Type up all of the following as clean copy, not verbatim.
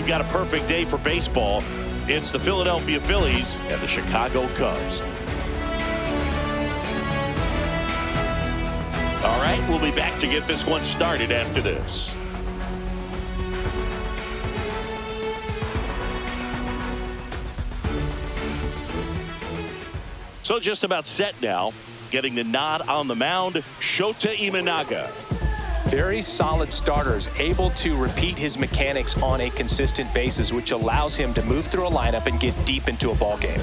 got a perfect day for baseball. It's the Philadelphia Phillies and the Chicago Cubs. All right, we'll be back to get this one started after this. So just about set now. Getting the nod on the mound, Shota Imanaga. Very solid starters, able to repeat his mechanics on a consistent basis, which allows him to move through a lineup and get deep into a ball game.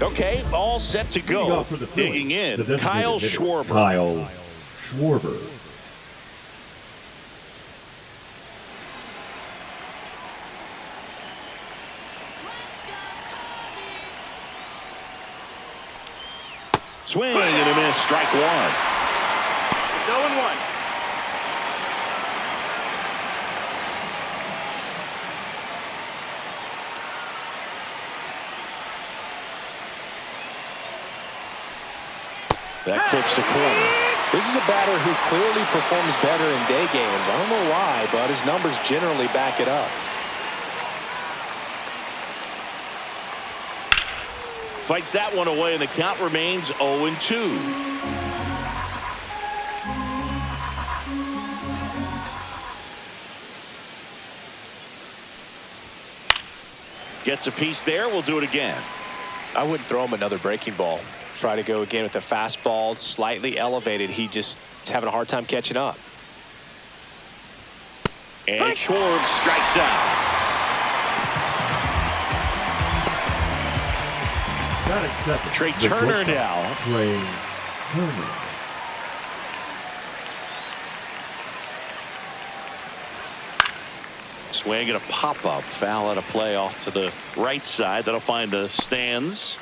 Okay, all set to go. Digging in, Kyle Schwarber. Kyle Schwarber. Swing and a miss, strike one. It's 0-1. That clips the corner. This is a batter who clearly performs better in day games. I don't know why, but his numbers generally back it up. Fights that one away, and the count remains 0-2. Gets a piece there. We'll do it again. I wouldn't throw him another breaking ball. Try to go again with the fastball, slightly elevated. He just is having a hard time catching up. And Schwarber strikes out. Trey Turner now. Trey Turner. Swing and a pop-up. Foul out of play off to the right side. That'll find the stands.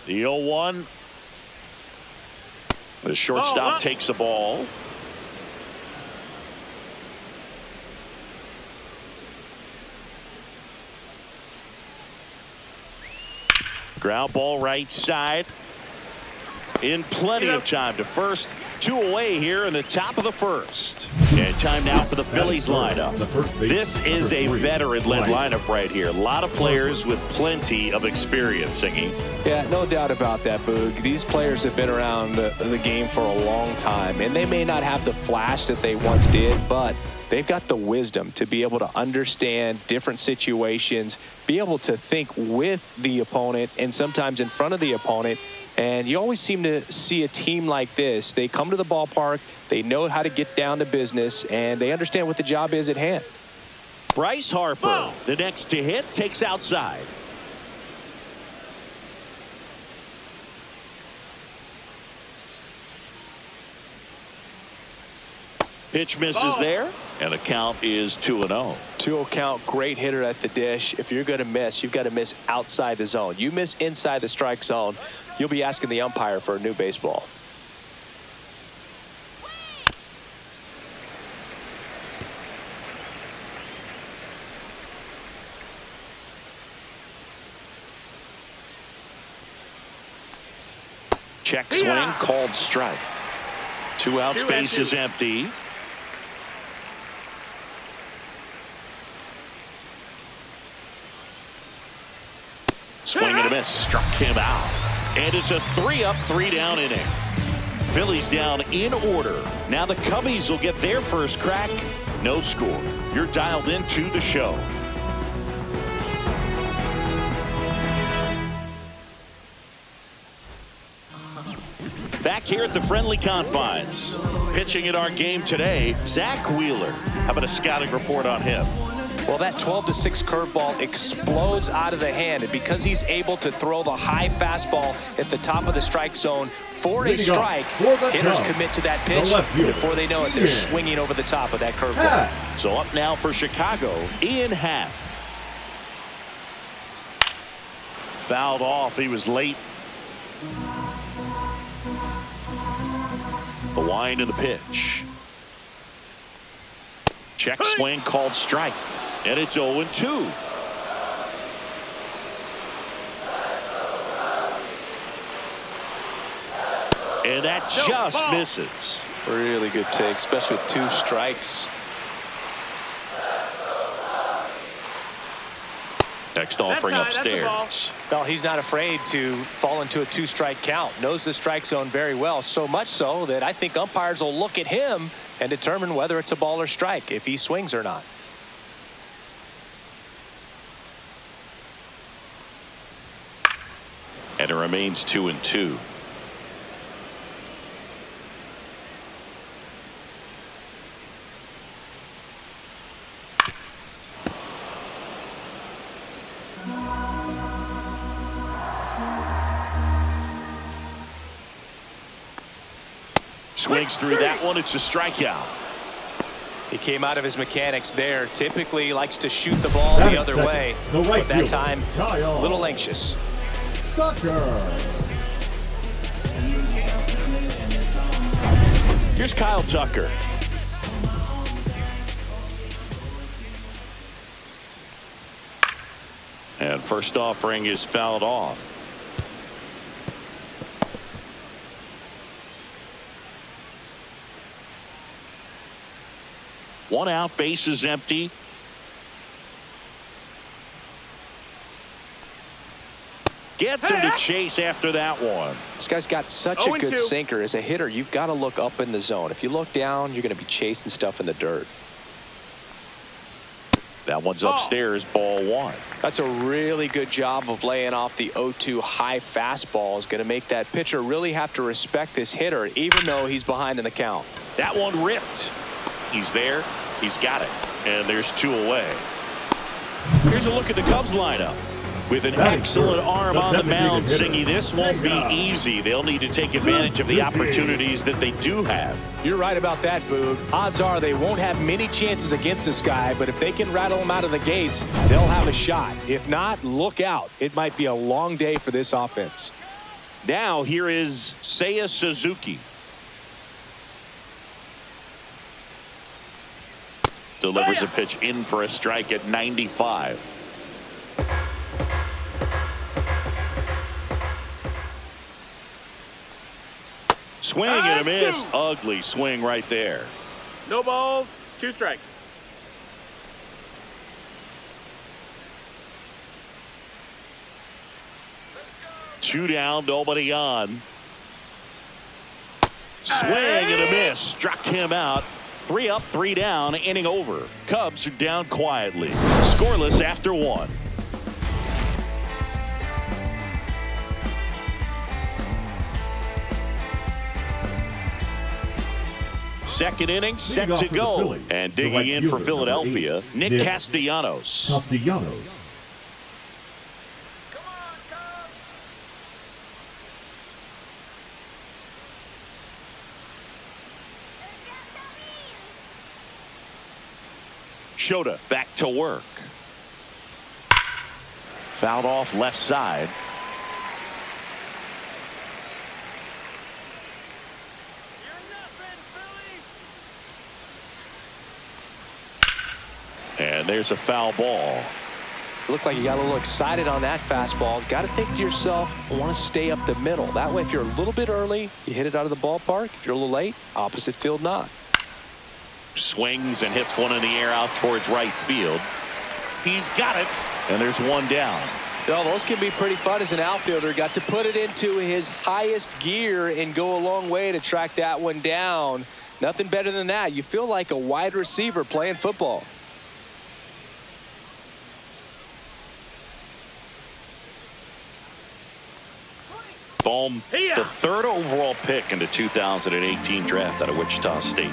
The 0-1. The shortstop takes the ball. Ground ball right side. In plenty of time to first. 2 away here in the top of the first. And time now for the Phillies lineup. This is a veteran-led lineup right here. A lot of players with plenty of experience, Singing. Yeah, no doubt about that, Boog. These players have been around the game for a long time, and they may not have the flash that they once did, but they've got the wisdom to be able to understand different situations, be able to think with the opponent and sometimes in front of the opponent. And you always seem to see a team like this. They come to the ballpark, they know how to get down to business, and they understand what the job is at hand. Bryce Harper, the next to hit, takes outside. Pitch misses there, and the count is 2-0. 2-0 count, great hitter at the dish. If you're going to miss, you've got to miss outside the zone. You miss inside the strike zone, you'll be asking the umpire for a new baseball. Check swing, called strike. 2 out, space is empty. Swing and a miss, struck him out. And it's a 3-up, 3-down inning. Phillies down in order. Now the Cubbies will get their first crack. No score. You're dialed into the show. Back here at the friendly confines. Pitching in our game today, Zach Wheeler. How about a scouting report on him? Well, that 12-6 curveball explodes out of the hand, and because he's able to throw the high fastball at the top of the strike zone for a strike, hitters commit to that pitch. Before they know it, they're swinging over the top of that curveball. So up now for Chicago, Ian Happ. Fouled off. He was late. The wind of the pitch. Check swing, called strike. And it's 0-2. And that just misses. Really good take, especially with 2 strikes. Next offering upstairs. Well, he's not afraid to fall into a 2-strike count. Knows the strike zone very well. So much so that I think umpires will look at him and determine whether it's a ball or strike, if he swings or not. And it remains 2-2. Swings through that one. It's a strikeout. He came out of his mechanics there. Typically likes to shoot the ball the other way. But that time, a little anxious. Here's Kyle Tucker. And first offering is fouled off. One out, base is empty. Gets him to chase after that one. This guy's got such a good sinker. As a hitter, you've got to look up in the zone. If you look down, you're going to be chasing stuff in the dirt. That one's upstairs, ball 1. That's a really good job of laying off the 0-2 high fastball. Is going to make that pitcher really have to respect this hitter, even though he's behind in the count. That one ripped. He's there. He's got it. And there's 2 away. Here's a look at the Cubs lineup. With an excellent arm on the mound, Singy, this won't be easy. They'll need to take advantage of the opportunities that they do have. You're right about that, Boog. Odds are they won't have many chances against this guy, but if they can rattle him out of the gates, they'll have a shot. If not, look out. It might be a long day for this offense. Now here is Seiya Suzuki. Delivers a pitch in for a strike at 95. Swing and a miss. Ugly swing right there. No balls, 2 strikes. Two down, nobody on. Swing and a miss. Struck him out. 3 up, 3 down, inning over. Cubs are down quietly. Scoreless after 1. Second inning, set to go. And digging in for Philadelphia, Nick Castellanos. Shota back to work. Fouled off left side. And there's a foul ball. Looked like you got a little excited on that fastball. Got to think to yourself, I want to stay up the middle. That way, if you're a little bit early, you hit it out of the ballpark. If you're a little late, opposite field not. Swings and hits one in the air out towards right field. He's got it. And there's 1 down. Well, those can be pretty fun as an outfielder. Got to put it into his highest gear and go a long way to track that one down. Nothing better than that. You feel like a wide receiver playing football. Bohm, the 3rd overall pick in the 2018 draft out of Wichita State.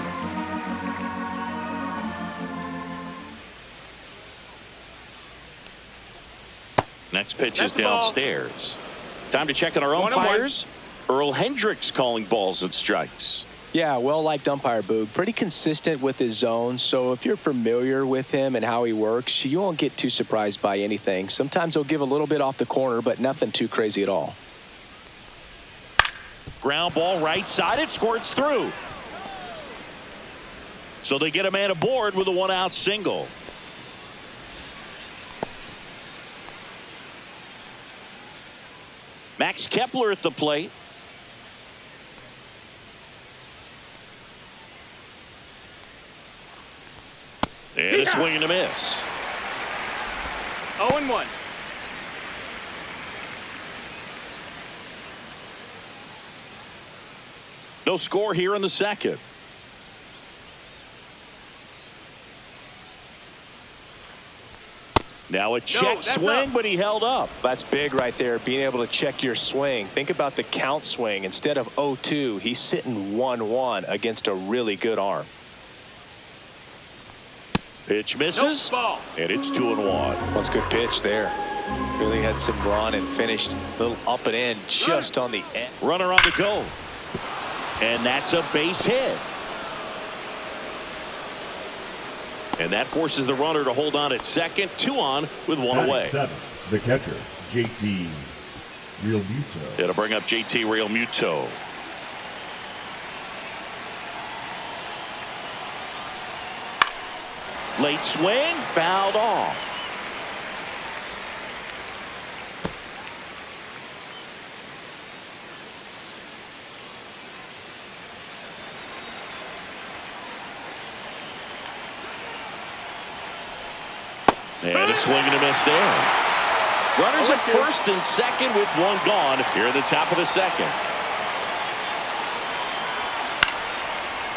Next pitch is downstairs. Time to check on our umpires. Earl Hendricks calling balls and strikes. Yeah, well-liked umpire, Boog. Pretty consistent with his zone, so if you're familiar with him and how he works, you won't get too surprised by anything. Sometimes he'll give a little bit off the corner, but nothing too crazy at all. Ground ball right side. It squirts through. So they get a man aboard with a 1-out single. Max Kepler at the plate. Swing and a miss. 0-1. No score here in the second. Now a check swing, but he held up. That's big right there, being able to check your swing. Think about the count swing. Instead of 0-2, he's sitting 1-1 against a really good arm. Pitch misses, and it's 2-1. That's a good pitch there. Really had some run and finished a little up and in just on the end. Runner on the go. And that's a base hit. And that forces the runner to hold on at second. 2 on with 1 away. 7, the catcher, JT Realmuto. It'll bring up JT Realmuto. Late swing, fouled off. And a swing and a miss there. Runners at first and second with 1 gone here at the top of the second.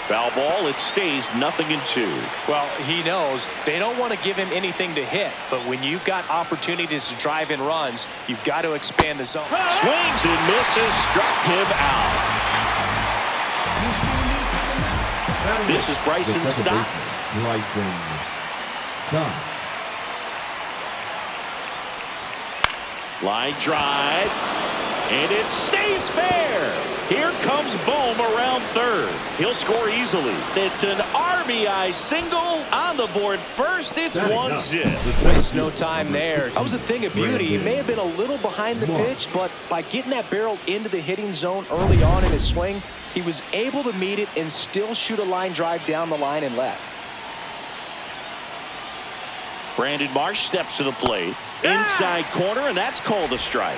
Foul ball. It stays 0-2. Well, he knows they don't want to give him anything to hit, but when you've got opportunities to drive in runs, you've got to expand the zone. Swings and misses, struck him out. This is Bryson Stott. Bryson Stott. Line drive, and it stays fair. Here comes Bohm around third. He'll score easily. It's an RBI single on the board first. It's 1-0. Waste no time there. That was a thing of beauty. He may have been a little behind the pitch, but by getting that barrel into the hitting zone early on in his swing, he was able to meet it and still shoot a line drive down the line and left. Brandon Marsh steps to the plate. Inside corner, and that's called a strike.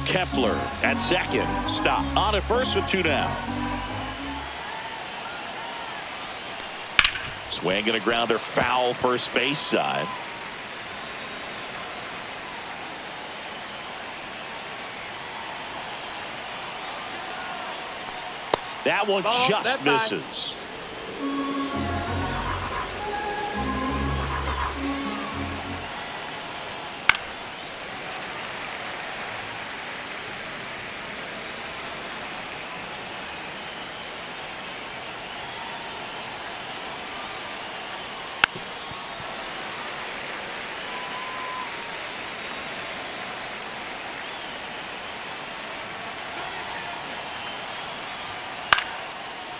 Kepler at second. Stop. On at first with 2 down. Swing and a grounder foul first base side. That one just misses.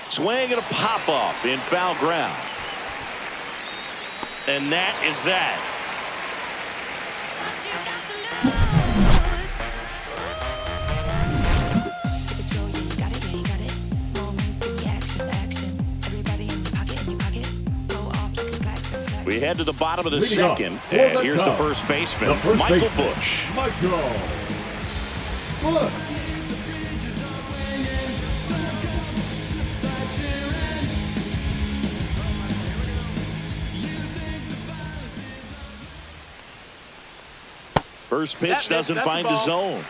Swing and a pop-up in foul ground. And that is that. We head to the bottom of the second. And here's the first baseman, Michael Busch. Michael Busch. First pitch doesn't find the zone.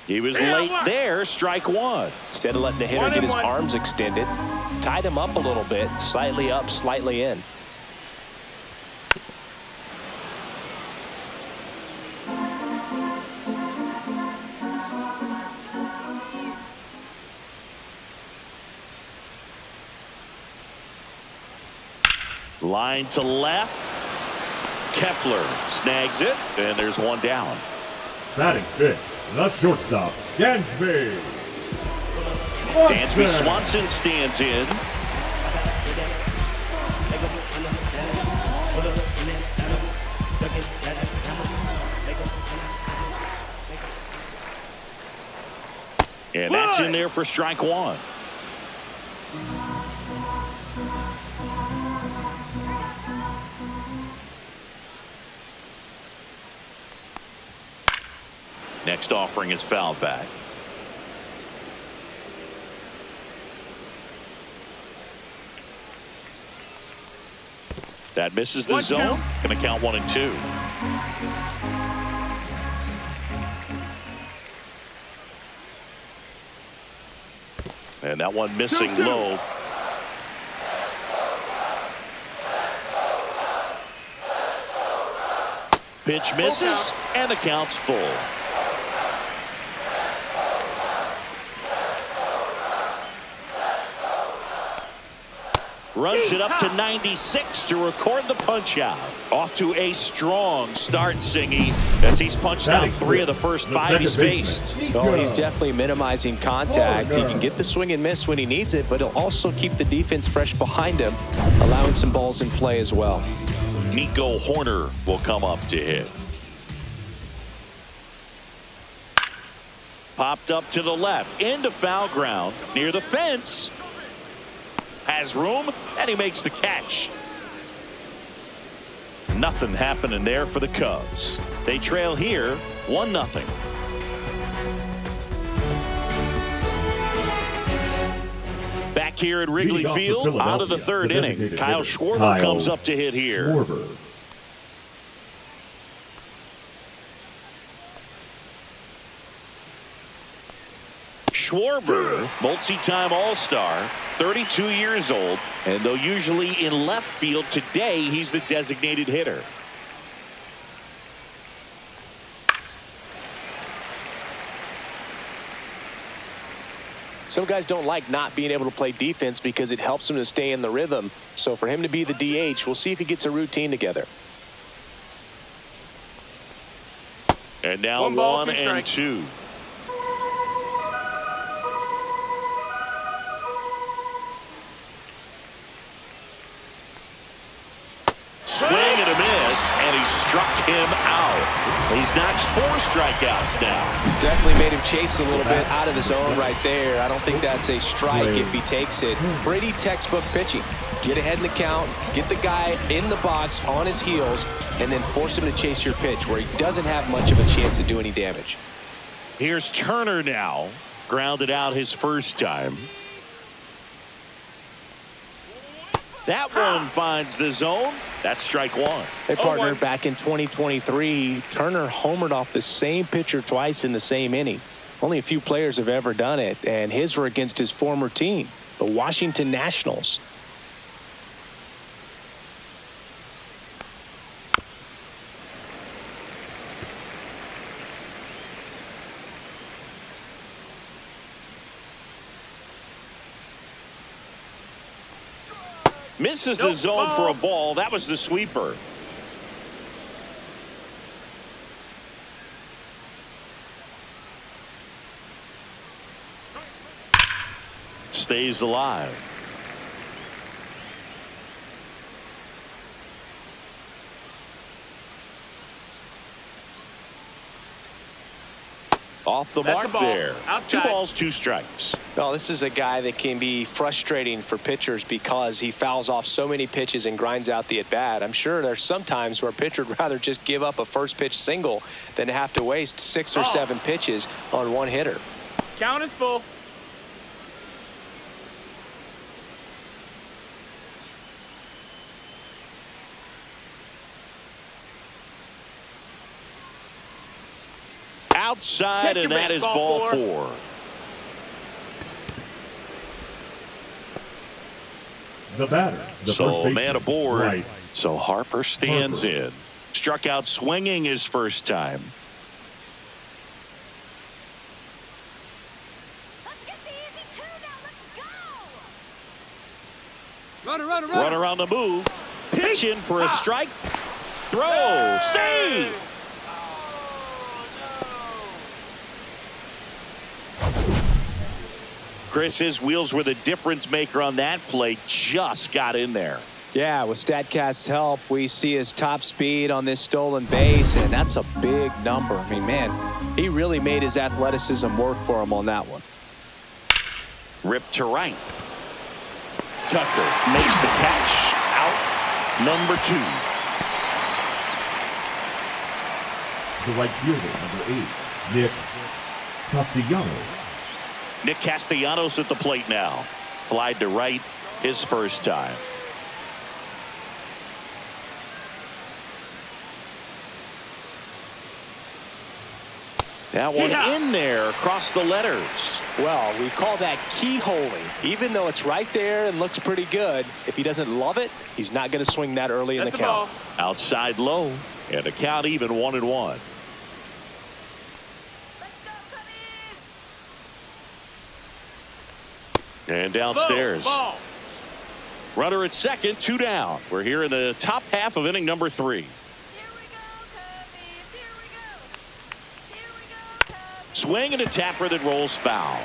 He was late there. Strike 1. Instead of letting the hitter get his arms extended, tied him up a little bit, slightly up, slightly in. Line to left. Kepler snags it, and there's 1 down. Batting fifth, the shortstop, Dansby. Dansby Swanson stands in. And that's in there for strike 1. Next offering is fouled back. That misses the zone. Going to count 1-2. And that one missing low. Pitch misses, and the count's full. Runs it up to 96 to record the punch out. Off to a strong start, Singy, as he's punched out 3 of the first 5 he's faced. Well, he's definitely minimizing contact. He can get the swing and miss when he needs it, but he'll also keep the defense fresh behind him, allowing some balls in play as well. Nico Horner will come up to hit. Popped up to the left, into foul ground, near the fence. Has room, and he makes the catch. Nothing happening there for the Cubs. They trail here 1-0. Back here at Wrigley Field, out of the 3rd inning. Kyle Schwarber comes up to hit here. Schwarber, multi-time All-Star, 32 years old, and though usually in left field, today he's the designated hitter. Some guys don't like not being able to play defense because it helps them to stay in the rhythm. So for him to be the DH, we'll see if he gets a routine together. And now 1-2. Swing and a miss, and he struck him out. He's notched 4 strikeouts now. Definitely made him chase a little bit out of his zone right there. I don't think that's a strike if he takes it. Pretty textbook pitching. Get ahead in the count, get the guy in the box on his heels, and then force him to chase your pitch where he doesn't have much of a chance to do any damage. Here's Turner now. Grounded out his first time. That one finds the zone. That's strike 1. Hey, partner, back in 2023, Turner homered off the same pitcher twice in the same inning. Only a few players have ever done it, and his were against his former team, the Washington Nationals. Misses the zone for a ball. That was the sweeper. Stays alive. Off the mark there. Outside. 2 balls, 2 strikes. Well, this is a guy that can be frustrating for pitchers because he fouls off so many pitches and grinds out the at-bat. I'm sure there's some times where a pitcher would rather just give up a first pitch single than have to waste 6 or 7 pitches on one hitter. Count is full. Outside, and that is ball 4. The batter. So a man aboard. Rice. So Harper stands in. Struck out swinging his first time. Run around the move. Pitch in for a strike. Throw. Save. Chris, his wheels were the difference maker on that play. Just got in there. Yeah, with StatCast's help, we see his top speed on this stolen base, and that's a big number. I mean, man, he really made his athleticism work for him on that one. Ripped to right. Tucker makes the catch. Out number 2. the right fielder, number 8, Nick Castellanos. Nick Castellanos at the plate now. Flied to right his first time. That one in there across the letters. Well, we call that keyholing. Even though it's right there and looks pretty good, if he doesn't love it, he's not going to swing that early in the count. Outside low, and the count even 1-1. And downstairs. Runner at second, 2 down. We're here in the top half of inning number 3. Swing and a tapper that rolls foul.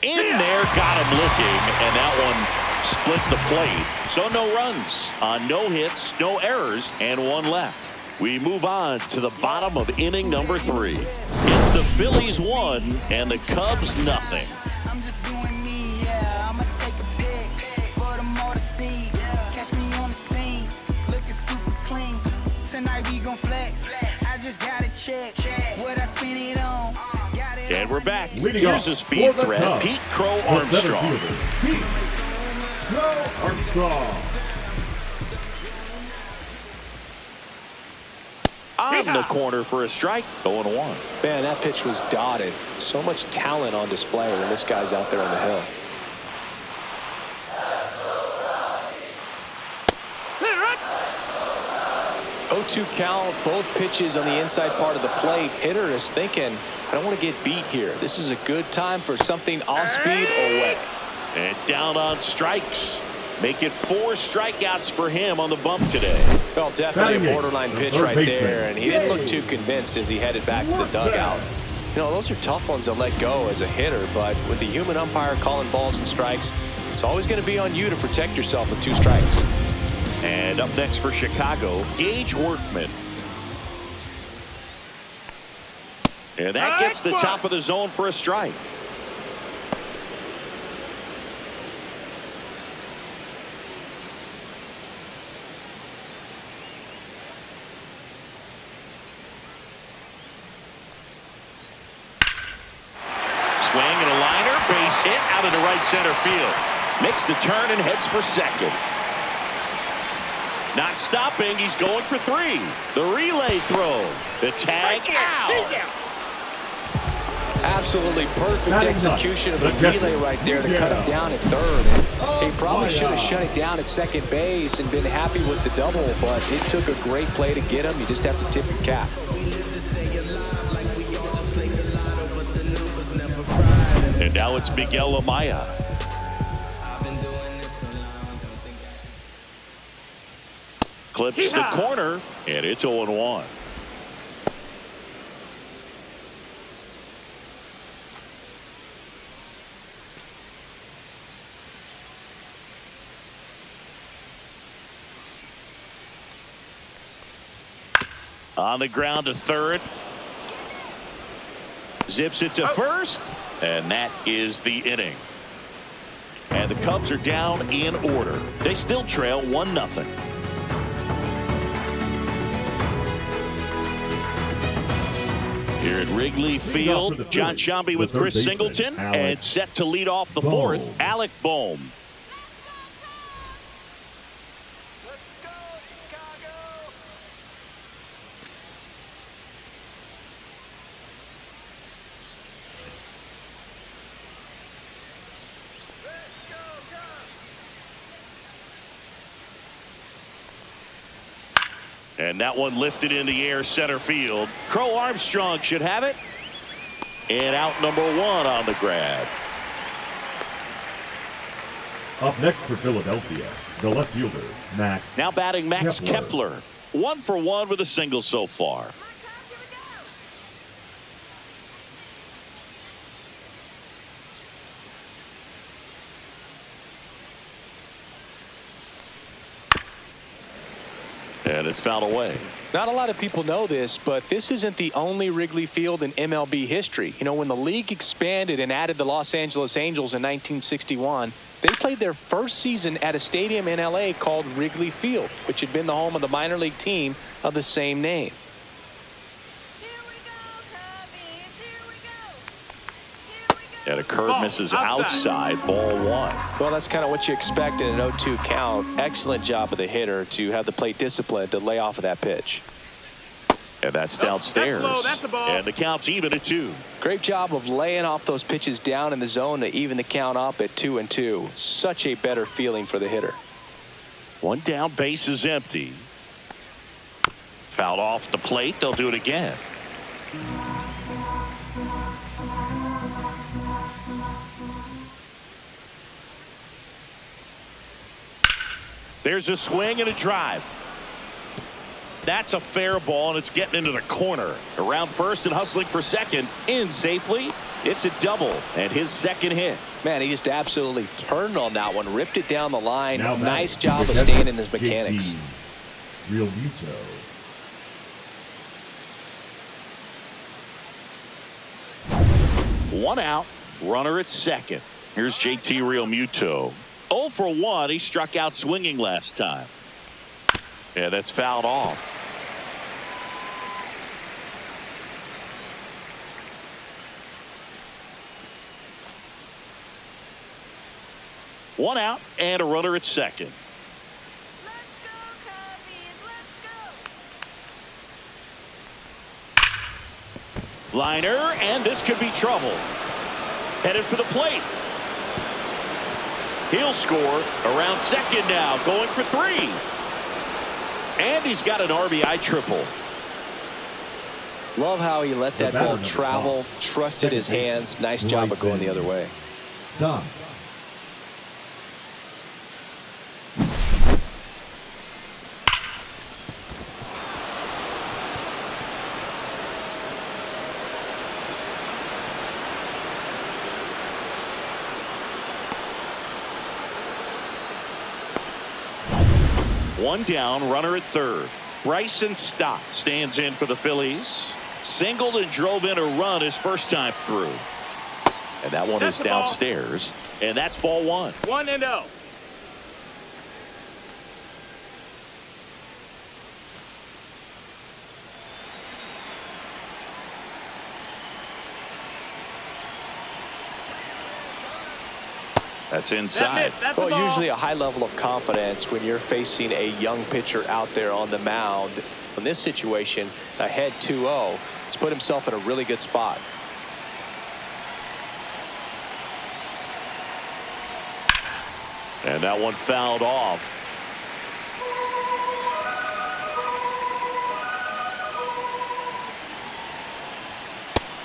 In there, got him looking, and that one split the plate. So no runs on no hits, no errors, and 1 left. We move on to the bottom of inning number 3. It's the Phillies 1 and the Cubs nothing. And we're back. Here's a speed threat. Pete Crow Armstrong. Pete Crow Armstrong. On the corner for a strike. 0-1. Man, that pitch was dotted. So much talent on display when this guy's out there on the hill. 0-2 count, both pitches on the inside part of the plate. Hitter is thinking, I don't want to get beat here. This is a good time for something off speed or wet. And down on strikes. Make it 4 strikeouts for him on the bump today. Well, definitely a borderline pitch right there, and he didn't look too convinced as he headed back to the dugout. You know, those are tough ones to let go as a hitter, but with the human umpire calling balls and strikes, it's always going to be on you to protect yourself with 2 strikes. And up next for Chicago, Gage Workman. And that gets the top of the zone for a strike. Swing and a liner, base hit out into right center field. Makes the turn and heads for second. Not stopping, he's going for 3. The relay throw. The tag out. Absolutely perfect execution of the relay right there to cut him down at third. He probably should have shut it down at second base and been happy with the double, but it took a great play to get him. You just have to tip your cap. And now it's Miguel Amaya. Clips the corner, and it's 0-1. On the ground to third. Zips it to first, and that is the inning. And the Cubs are down in order. They still trail 1-0. Here at Wrigley Field, John Sciambi with Chris Singleton, and set to lead off the 4th, Alec Bohm. And that one lifted in the air center field. Crow Armstrong should have it. And out number 1 on the grab. Up next for Philadelphia, the left fielder, Max. Now batting Max Kepler. 1 for 1 with a single so far. And it's fouled away. Not a lot of people know this, but this isn't the only Wrigley Field in MLB history. You know, when the league expanded and added the Los Angeles Angels in 1961, They played their first season at a stadium in L.A. called Wrigley Field, which had been the home of the minor league team of the same name. And a curve misses outside, ball 1. Well, that's kind of what you expect in an 0-2 count. Excellent job of the hitter to have the plate discipline to lay off of that pitch. And that's downstairs. That's a ball. And the count's even at 2. Great job of laying off those pitches down in the zone to even the count up at 2-2. Such a better feeling for the hitter. 1 down, base is empty. Fouled off the plate. They'll do it again. There's a swing and a drive. That's a fair ball, and it's getting into the corner. Around first and hustling for second. In safely. It's a double, and his second hit. Man, he just absolutely turned on that one. Ripped it down the line. Now nice job of staying in his mechanics. Real Muto. One out. Runner at second. Here's JT Realmuto. 0 for 1. He struck out swinging last time. Yeah, that's fouled off. One out and a runner at second. Let's go, Cubbies, let's go. Liner, and this could be trouble. Headed for the plate. He'll score around second now, going for 3. And he's got an RBI triple. Love how he let that ball travel, trusted his hands. Nice job of going the other way. Stop. One down, runner at third. Bryson Stott stands in for the Phillies. Singled and drove in a run his first time through. And that one That's is the ball. downstairs. And that's ball 1. 1-0. That's inside. That's the Well, ball. usually a high level of confidence when you're facing a young pitcher out there on the mound. In this situation, ahead 2-0, he's put himself in a really good spot. And that one fouled off.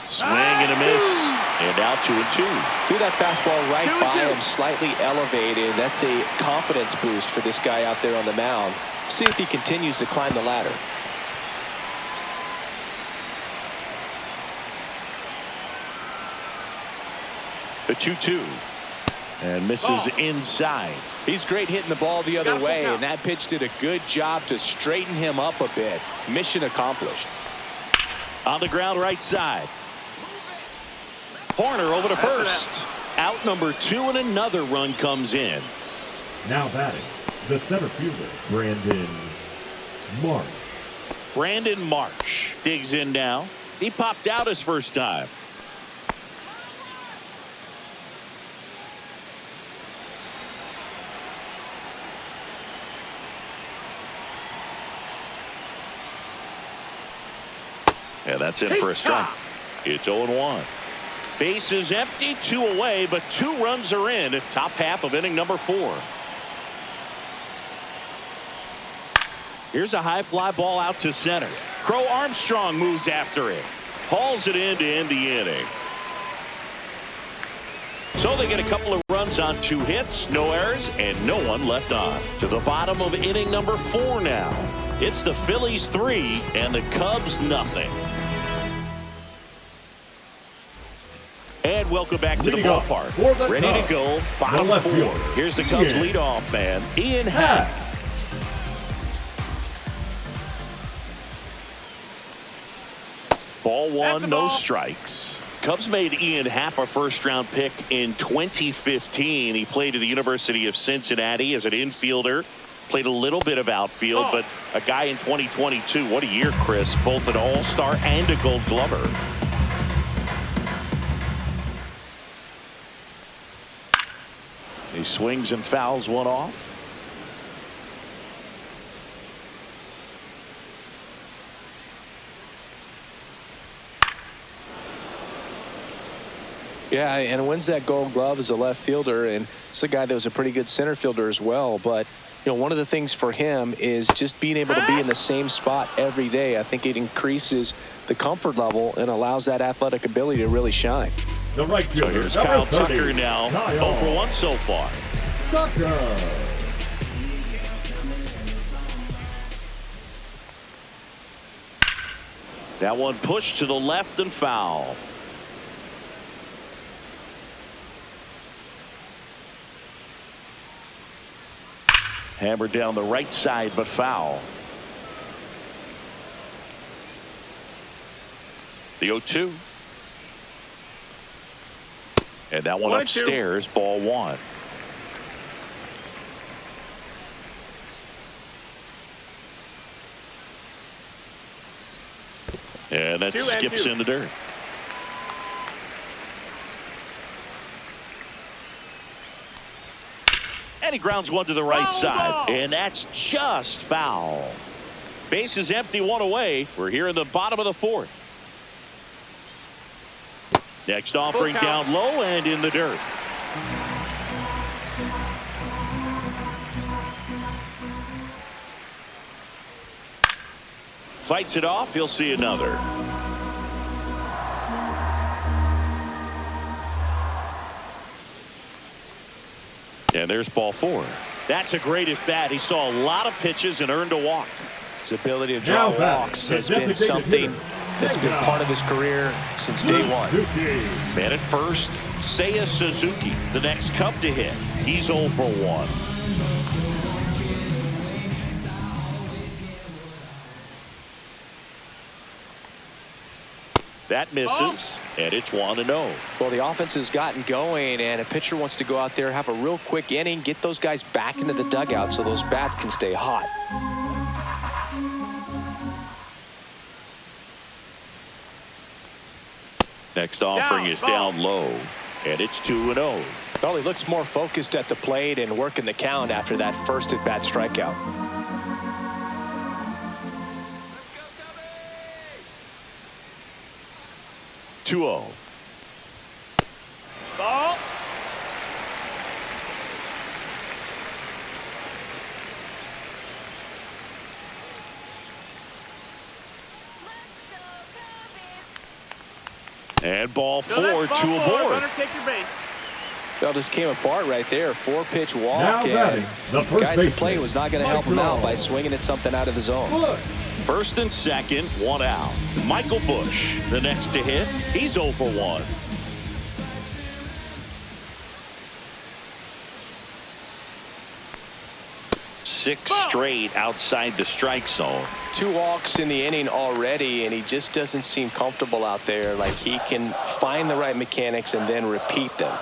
Swing and a miss. And now 2-2. Threw that fastball right by him, slightly elevated. That's a confidence boost for this guy out there on the mound. See if he continues to climb the ladder. The 2-2. And misses inside. He's great hitting the ball the other Got way, full and that pitch did a good job to straighten him up a bit. Mission accomplished. On the ground right side. Horner over to first. Out number 2, and another run comes in. Now batting, the center fielder, Brandon Marsh. Brandon Marsh digs in now. He popped out his first time. Yeah, that's in for a strike. It's 0-1. Base is empty, 2 away, but 2 runs are in. Top half of inning number 4. Here's a high fly ball out to center. Crow Armstrong moves after it. Hauls it in to end the inning. So they get a couple of runs on 2 hits, no errors, and no one left on. To the bottom of inning number 4 now. It's the Phillies 3 and the Cubs nothing. And welcome back to the ballpark. Ready to go, bottom 4. Here's the Cubs leadoff man, Ian Happ. Ball 1, no strikes. Cubs made Ian Happ a first-round pick in 2015. He played at the University of Cincinnati as an infielder. Played a little bit of outfield, but a guy in 2022. What a year, Chris. Both an all-star and a gold glover. He swings and fouls one off. Yeah, and wins that gold glove as a left fielder, and it's a guy that was a pretty good center fielder as well. But you know, one of the things for him is just being able to be in the same spot every day. I think it increases the comfort level and allows that athletic ability to really shine. The right So fielder, here's number Kyle 30, Tucker now, Kyle 0 for 1 so far. Tucker. That one pushed to the left and foul. Hammered down the right side, but foul. The 0-2. And that one upstairs, ball one. And that skips in the dirt. And he grounds one to the right side. And that's just foul. Base is empty, one away. We're here in the bottom of the fourth. Next offering down low and in the dirt. Fights it off. He'll see another. And there's ball four. That's a great at bat. He saw a lot of pitches and earned a walk. His ability to draw walks has been something that's been part of his career since day one. Man at first, Seiya Suzuki, the next Cub to hit. He's 0 for 1. That misses, and it's 1-0. Well, the offense has gotten going, and a pitcher wants to go out there, have a real quick inning, get those guys back into the dugout so those bats can stay hot. Next offering is down low, and it's 2-0. Well, he looks more focused at the plate and working the count after that first at-bat strikeout. Ball. And ball four, two aboard. Runner, take your base. Well, just came apart right there. 4-pitch walk. Now batting, the first guy at the baseman, plate was not going to help him Michael out by swinging at something out of the zone. Bush. First and second, one out. Michael Bush, the next to hit. He's 0 for 1. Six straight outside the strike zone. 2 walks in the inning already, and he just doesn't seem comfortable out there. Like he can find the right mechanics and then repeat them.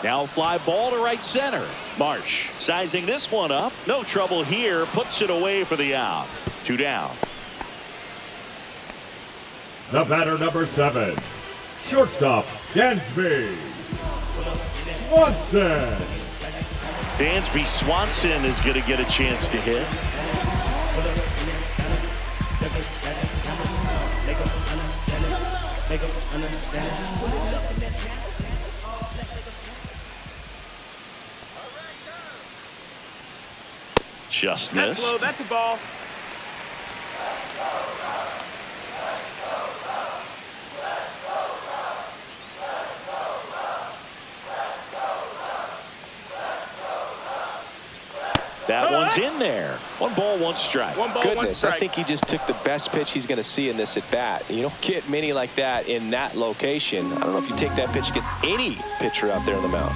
Now fly ball to right center. Marsh sizing this one up. No trouble here. Puts it away for the out. 2 down. The batter, number 7. Shortstop, Dansby Swanson. Dansby Swanson is going to get a chance to hit. Just missed. That's low. That's a ball. That one's in there. 1 ball, 1 strike. 1 ball, 1 Goodness, strike. I think he just took the best pitch he's going to see in this at bat. You don't get many like that in that location. I don't know if you take that pitch against any pitcher out there on the mound.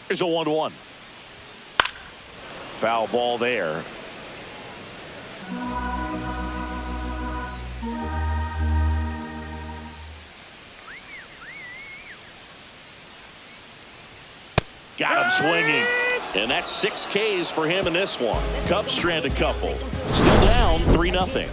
Here's a 1-1. Foul ball there. Got him swinging. And that's 6 Ks for him in this one. Cubs stranded couple. Still down 3-0.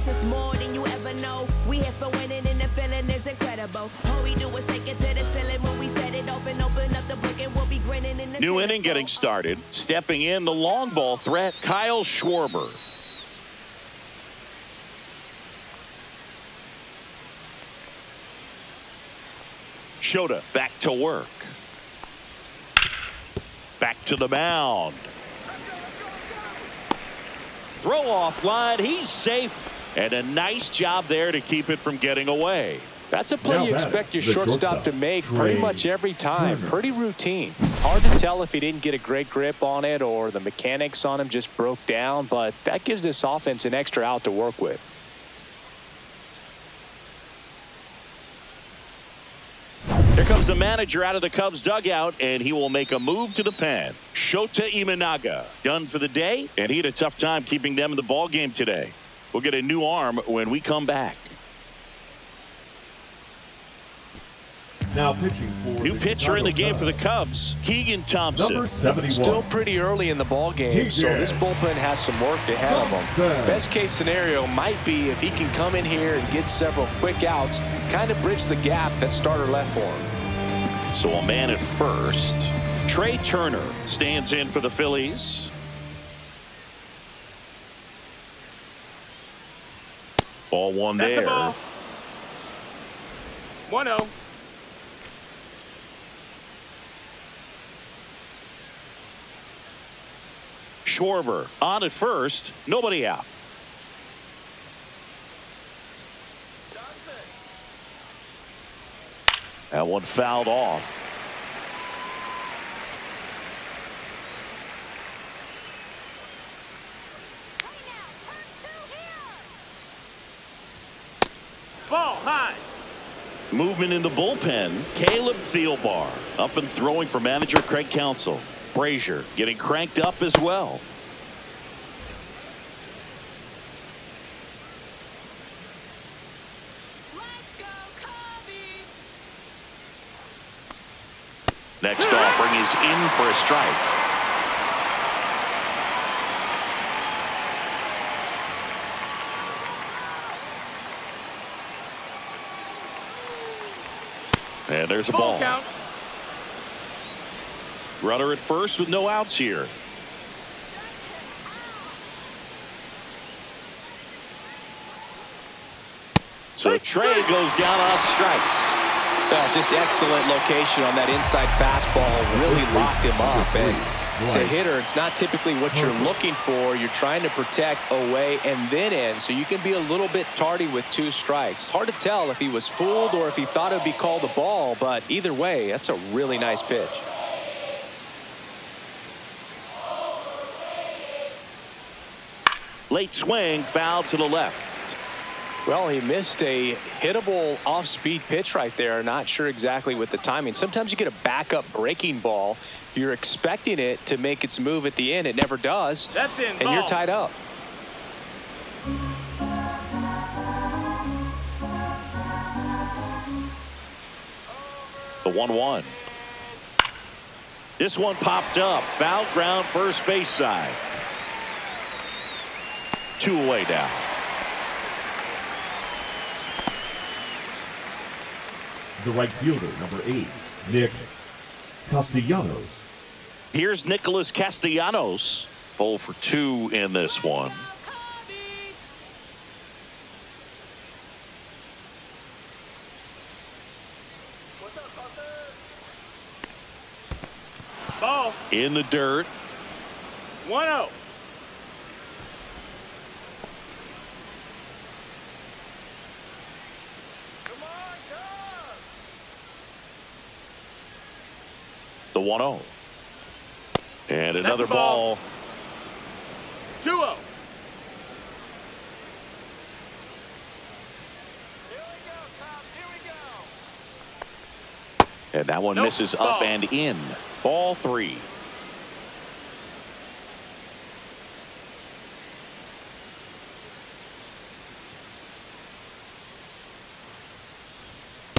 It's more than you ever know. We here for winning and the feeling is incredible. All we do is take it to the ceiling when we set it off and open up the book and we'll be grinning in the new inning getting started. Stepping in the long ball threat, Kyle Schwarber. Shota back to work. Back to the mound. Throw off line. He's safe. And a nice job there to keep it from getting away. That's a play you expect your shortstop to make pretty much every time. Turner. Pretty routine. Hard to tell if he didn't get a great grip on it or the mechanics on him just broke down, but that gives this offense an extra out to work with. Here comes the manager out of the Cubs dugout, and he will make a move to the pen. Shota Imanaga done for the day, and he had a tough time keeping them in the ball game today. We'll get a new arm when we come back. Now pitching for New pitcher in the game for the Cubs, Keegan Thompson. number 71. Still pretty early in the ball game, so this bullpen has some work ahead of him. Best case scenario might be if he can come in here and get several quick outs, kind of bridge the gap that starter left for him. So a man at first. Trey Turner stands in for the Phillies. Ball one That's there. a ball. 1-0. Schwarber on at first. Nobody out. That one fouled off. Ball high. Movement in the bullpen. Caleb Thielbar up and throwing for manager Craig Counsell. Brazier getting cranked up as well. Let's go, Cubbies! Next offering is in for a strike. And there's a ball. Count. Runner at first with no outs here. So Trey goes down on strikes. Just excellent location on that inside fastball. Really locked him up. And as a hitter, it's not typically what you're looking for. You're trying to protect away and then in, so you can be a little bit tardy with 2 strikes. It's hard to tell if he was fooled or if he thought it would be called a ball, but either way, that's a really nice pitch. Late swing, foul to the left. Well, he missed a hittable off-speed pitch right there. Not sure exactly with the timing. Sometimes you get a backup breaking ball. You're expecting it to make its move at the end. It never does. That's in. And ball. you're tied up. The 1-1. This one popped up. Foul ground first base side. 2 away now. The right fielder, number 8, Nick Castellanos. Here's Nicholas Castellanos. 0 for 2 in this one. Ball. In the dirt. 1-0. The 1-0. And another the ball. ball. 2-0. And that one Nope. misses Ball. up and in. Ball 3.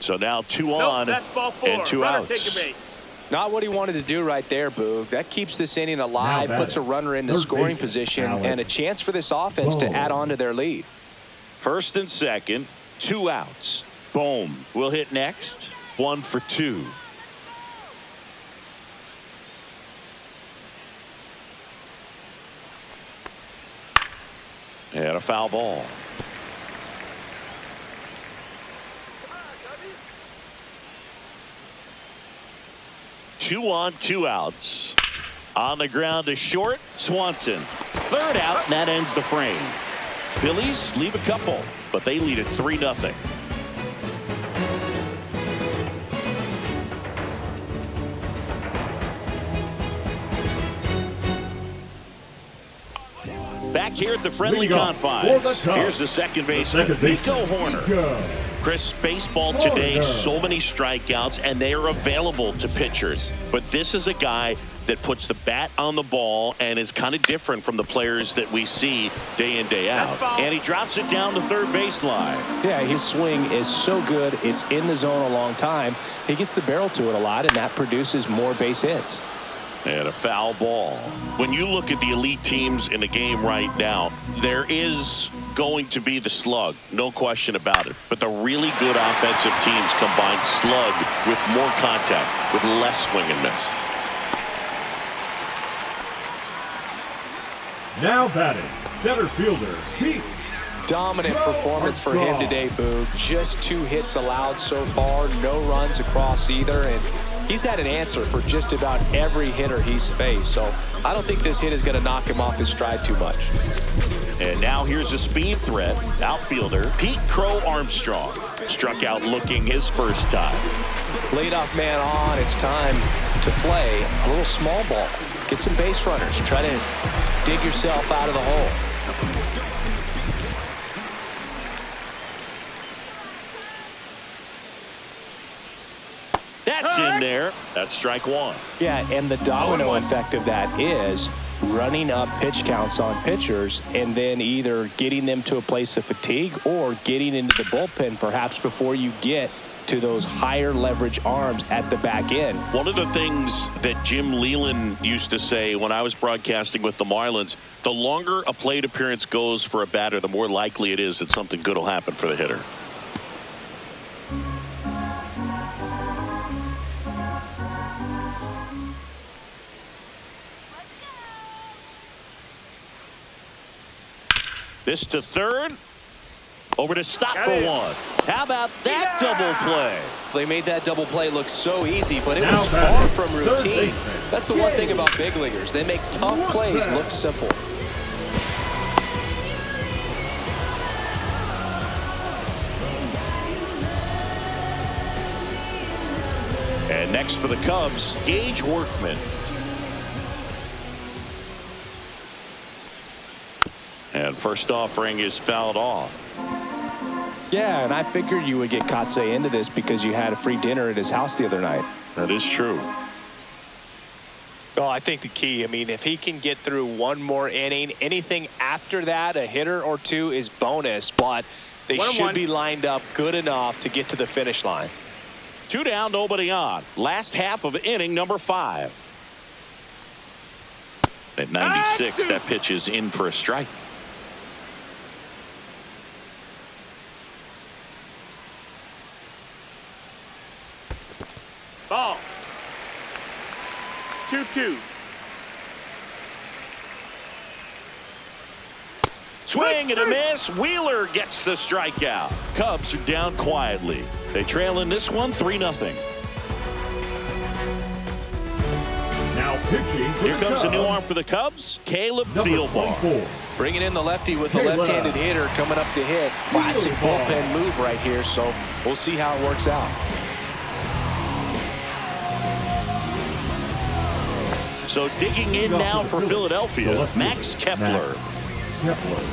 So now 2 on Nope, that's ball 4. and 2 Runner outs. take a base. Not what he wanted to do right there, Boog. That keeps this inning alive, Now puts a runner into third scoring baseman, position, Alex. and a chance for this offense to Boom. add on to their lead. First and second, 2 outs. Boom. We'll hit next. 1 for 2. And a foul ball. Two on, 2 outs. On the ground to short, Swanson. Third out, and that ends the frame. Phillies leave a couple, but they lead it 3-0. Back here at the friendly Leading off for the confines. Cubs, Here's the second baseman, Nico Horner. Chris, baseball today, so many strikeouts, and they are available to pitchers. But this is a guy that puts the bat on the ball and is kind of different from the players that we see day in, day out. And he drops it down the third baseline. Yeah, his swing is so good. It's in the zone a long time. He gets the barrel to it a lot, and that produces more base hits. And a foul ball. When you look at the elite teams in the game right now, there is going to be the slug, no question about it. But the really good offensive teams combine slug with more contact, with less swing and miss. Now batting, center fielder, Pete. Dominant performance for him today, Boog. Just 2 hits allowed so far, no runs across either, and he's had an answer for just about every hitter he's faced. So I don't think this hit is going to knock him off his stride too much. And now here's a speed threat. Outfielder Pete Crow Armstrong struck out looking his first time. Leadoff man on. It's time to play a little small ball. Get some base runners. Try to dig yourself out of the hole. That's in there. That's strike 1. Yeah, and the domino effect of that is running up pitch counts on pitchers and then either getting them to a place of fatigue or getting into the bullpen perhaps before you get to those higher leverage arms at the back end. One of the things that Jim Leland used to say when I was broadcasting with the Marlins, the longer a plate appearance goes for a batter, the more likely it is that something good will happen for the hitter. This to third. Over to stop for 1. How about that double play? They made that double play look so easy, but it Now was batting, far from third routine. baseman. That's the one thing about big leaguers. They make tough plays look simple. And next for the Cubs, Gage Workman. And first offering is fouled off. Yeah, and I figured you would get Kotsay into this because you had a free dinner at his house the other night. That is true. Well, I think the key, if he can get through one more inning, anything after that, a hitter or 2 is bonus, but they should be lined up good enough to get to the finish line. 2 down, nobody on. Last half of inning number 5. At 96, that pitch is in for a strike. Ball. 2-2. Swing and a miss. Wheeler gets the strikeout. Cubs are down quietly. They trail in this one 3-0. Now pitching for Here the comes a new Cubs, arm for the Cubs. Caleb number Fieldbar. 24. Bringing in the lefty with the left-handed hitter coming up to hit. Classic bullpen move right here, so we'll see how it works out. So digging in now for Philadelphia, Max Kepler. Kepler.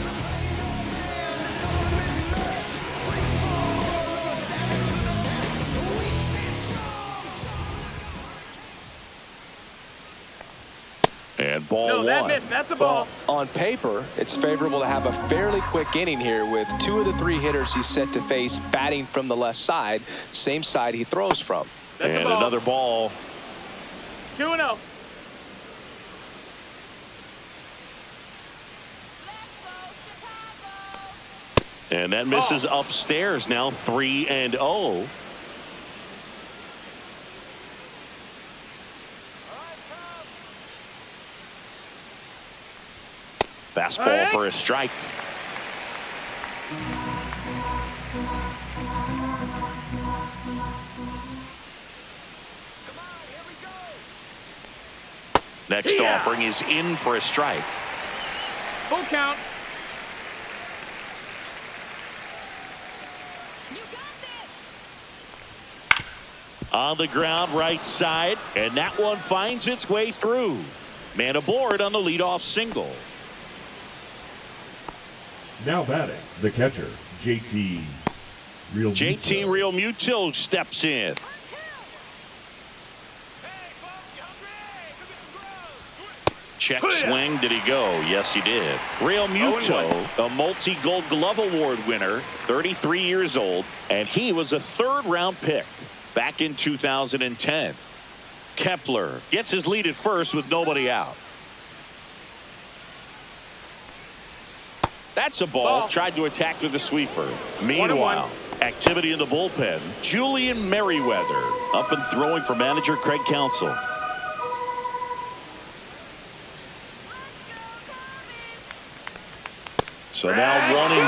And ball No, that one. missed. That's a ball. Well, on paper, it's favorable to have a fairly quick inning here with 2 of the 3 hitters he's set to face batting from the left side, same side he throws from. That's a And ball. another ball. 2-0. And that misses upstairs. Now 3-0. Fastball for a strike. Next offering is in for a strike. Full count. On the ground, right side, and that one finds its way through. Man aboard on the leadoff single. Now batting, the catcher, JT Realmuto steps in. Check swing. Did he go? Yes, he did. Realmuto, a multi-Gold Glove Award winner, 33 years old, and he was a 3rd-round pick back in 2010. Kepler gets his lead at first with nobody out. That's a ball. Tried to attack with a sweeper. Meanwhile, activity in the bullpen. Julian Merriweather up and throwing for manager Craig Counsell. So now 1-2.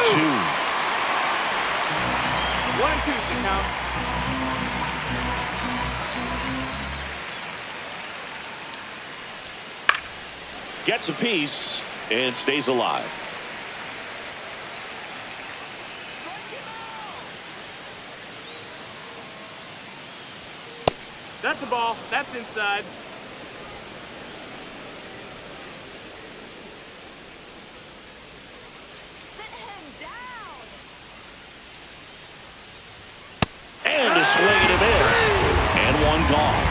1-2 is the count. Gets a piece and stays alive. That's a ball. That's inside. And a swing and a miss. And one gone.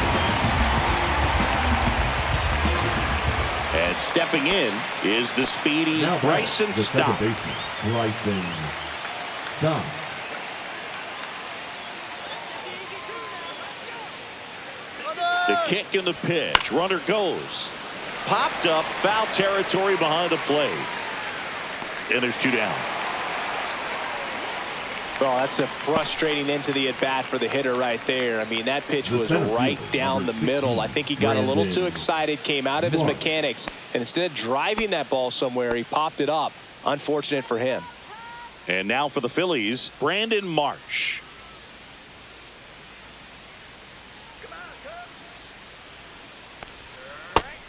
And stepping in is the speedy now Bryson the second Stott. baseman, Bryson Stott. The kick and the pitch. Runner goes. Popped up. Foul territory behind the plate. And there's 2 down. Oh, that's a frustrating end to the at-bat for the hitter right there. I mean, that pitch was right down the middle. I think he got a little too excited, came out of his mechanics, and instead of driving that ball somewhere, he popped it up. Unfortunate for him. And now for the Phillies, Brandon Marsh.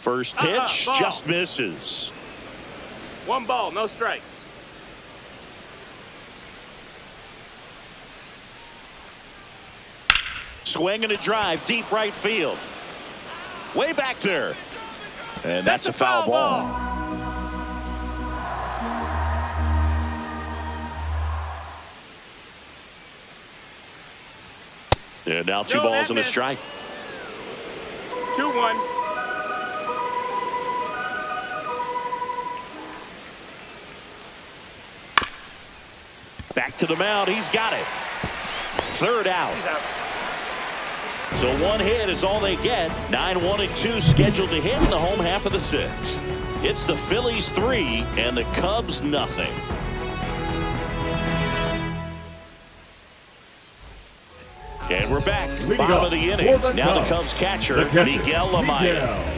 First pitch ball. just misses. 1 ball, no strikes. Swing and a drive, deep right field. Way back there. And that's a foul ball. And now 2 balls and a strike. 2-1. Back to the mound. He's got it. 3rd out. So 1 hit is all they get. 9-1-2 scheduled to hit in the home half of the 6th. It's the Phillies 3 and the Cubs nothing. And we're back. Bottom of the inning. Now the Cubs catcher, Miguel Amaya.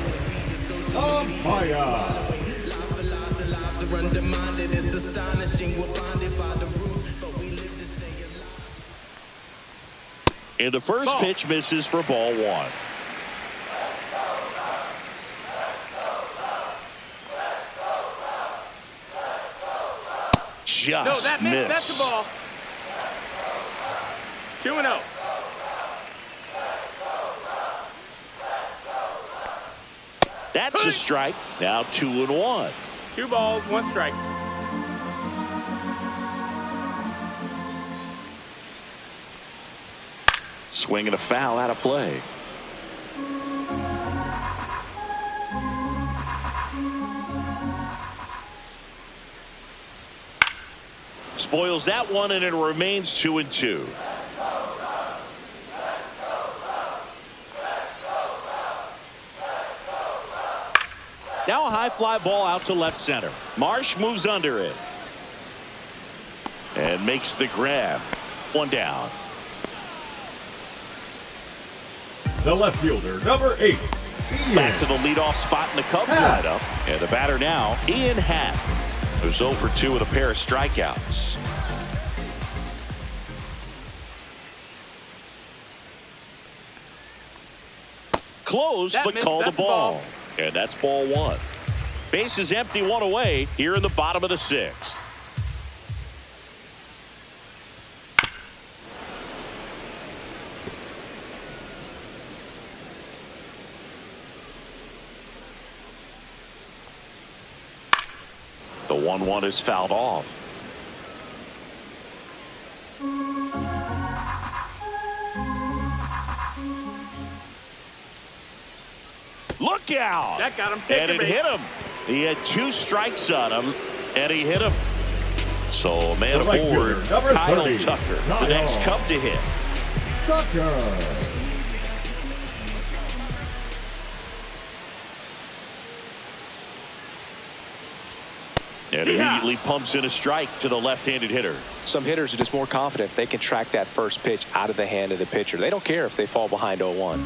And the first pitch misses for ball 1. Just missed. That's the ball. 2-0. That's a strike. Now 2-1. 2 balls, 1 strike. Swing and a foul out of play. spoils that one, and it remains 2-2. Now a high fly ball out to left center. Marsh moves under it and makes the grab. One down. The left fielder, number 8. Ian. Back to the leadoff spot in the Cubs lineup. And the batter now, Ian Happ, who's 0 for 2 with a pair of strikeouts. Close, but called the ball. And that's ball 1. Base is empty, 1 away here in the bottom of the 6th. The 1-1 is fouled off. Look out! That got him. Take And it hit him. He had 2 strikes on him, and he hit him. So a man The right aboard, fielder, number Kyle 30, Tucker, the Kyle next Cub to hit. Tucker. And immediately pumps in a strike to the left-handed hitter. Some hitters are just more confident if they can track that first pitch out of the hand of the pitcher. They don't care if they fall behind 0-1.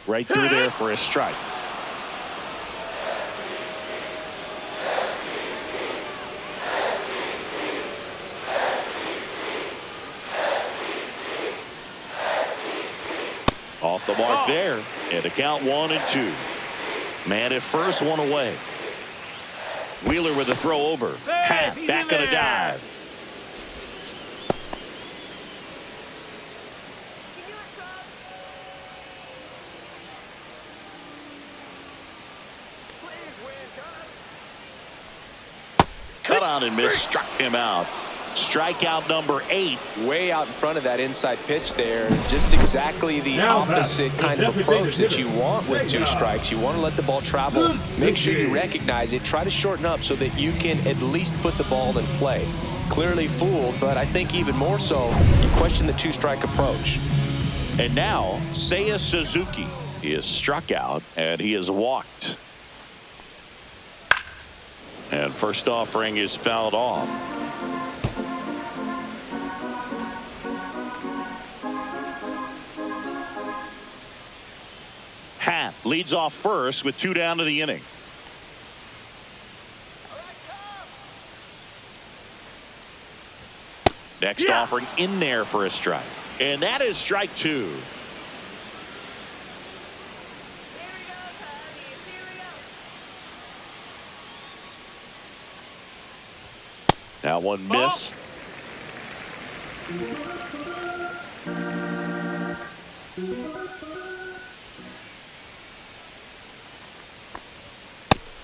Right through there for a strike. Off the mark there. And the count 1-2. Man at first, 1 away. Wheeler with a throw over. Happ back on a dive. Cut on and miss, struck him out. Strikeout number 8. Way out in front of that inside pitch there. Just exactly the opposite kind of approach that you want with 2 strikes. You want to let the ball travel. Make sure you recognize it. Try to shorten up so that you can at least put the ball in play. Clearly fooled, but I think even more so, you question the 2-strike approach. And now, Seiya Suzuki. He is struck out, and he is walked. And first offering is fouled off. Happ leads off first with 2 down to the inning. Next offering in there for a strike. And that is strike 2. That one missed.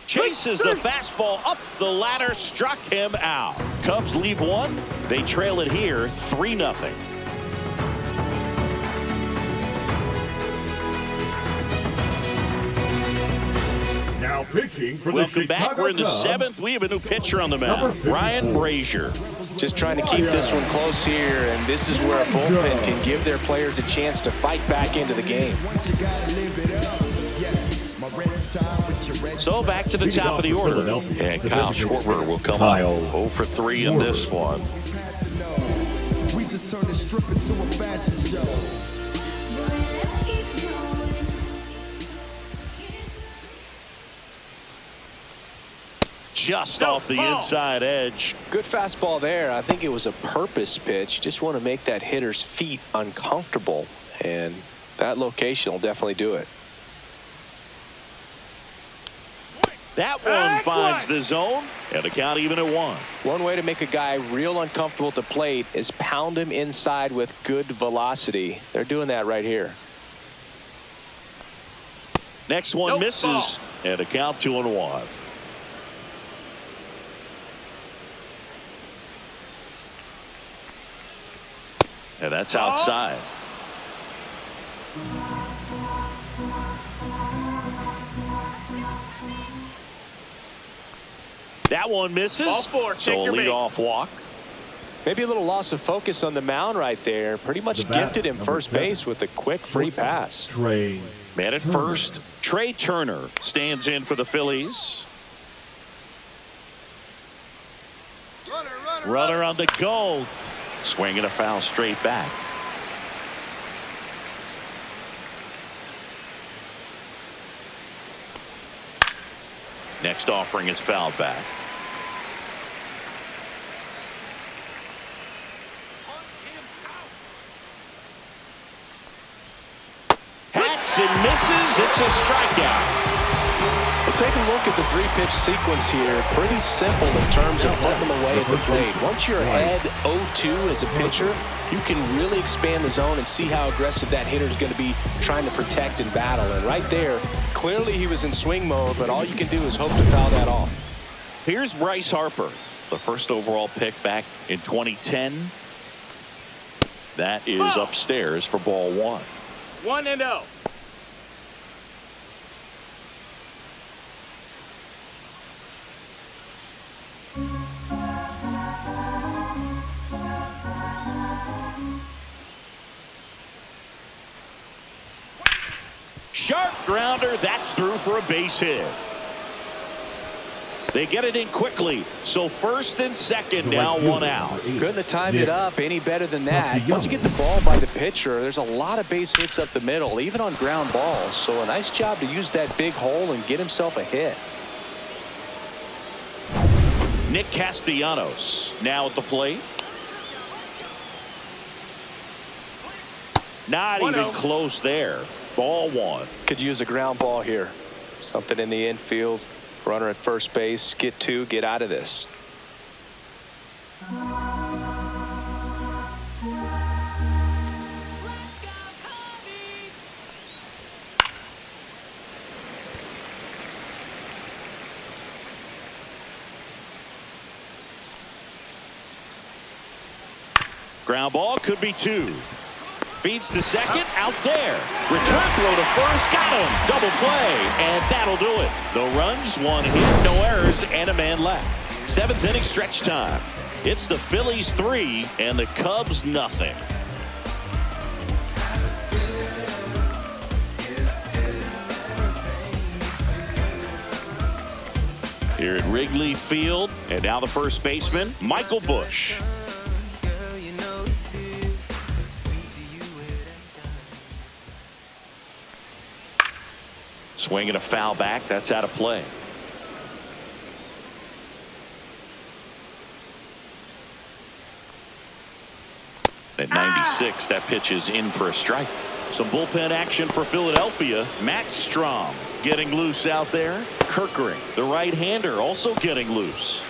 Chases the fastball up the ladder, struck him out. Cubs leave 1. They trail it here 3-0. Now pitching for Welcome the back. Chicago We're in the Cubs. 7th. We have a new pitcher on the mound, Ryan Brazier. Just trying to keep this one close here, and this is where a bullpen can give their players a chance to fight back into the game. So back to the top of the order. And Kyle Schwarber will come up 0 for 3 in this one. We just turned the strip into a fashion show. Just off the inside edge. Good fastball there. I think it was a purpose pitch. Just want to make that hitter's feet uncomfortable, and that location will definitely do it. That one finds the zone, and the count even at 1. One way to make a guy real uncomfortable at the plate is pound him inside with good velocity. They're doing that right here. Next one misses, and the count 2-1. And that's outside. That one misses. Ball four, So take a your base. leadoff walk. Maybe a little loss of focus on the mound right there. Pretty much The batter, gifted him number first 7. base with a quick free pass. Trey Man at Turner. first, Trey Turner stands in for the Phillies. Runner on the go. Swinging a foul straight back. Next offering is fouled back. Hacks and misses. It's a strikeout. Well, take a look at the 3-pitch sequence here. Pretty simple in terms of putting them away at the plate. Once you're ahead 0-2 as a pitcher, you can really expand the zone and see how aggressive that hitter is going to be trying to protect and battle. And right there, clearly he was in swing mode, but all you can do is hope to foul that off. Here's Bryce Harper, the first overall pick back in 2010. That is upstairs for ball 1. 1-0. Sharp grounder. That's through for a base hit. They get it in quickly. So first and second, now one out. Couldn't have timed it up any better than that. Once you get the ball by the pitcher, there's a lot of base hits up the middle, even on ground balls. So a nice job to use that big hole and get himself a hit. Nick Castellanos now at the plate. Not 1-0. even close there. Ball 1. Could use a ground ball here. Something in the infield. Runner at first base. Get 2. Get out of this. Let's go, Cubbies! Ground ball could be 2. Feeds to second, out there. Return throw to first, got him. Double play, and that'll do it. No runs, 1 hit, no errors, and a man left. 7th inning stretch time. It's the Phillies 3 and the Cubs nothing. Here at Wrigley Field, and now the first baseman, Michael Busch. Swinging a foul back. That's out of play. At 96, that pitch is in for a strike. Some bullpen action for Philadelphia. Matt Strom getting loose out there. Kirkering, the right-hander, also getting loose.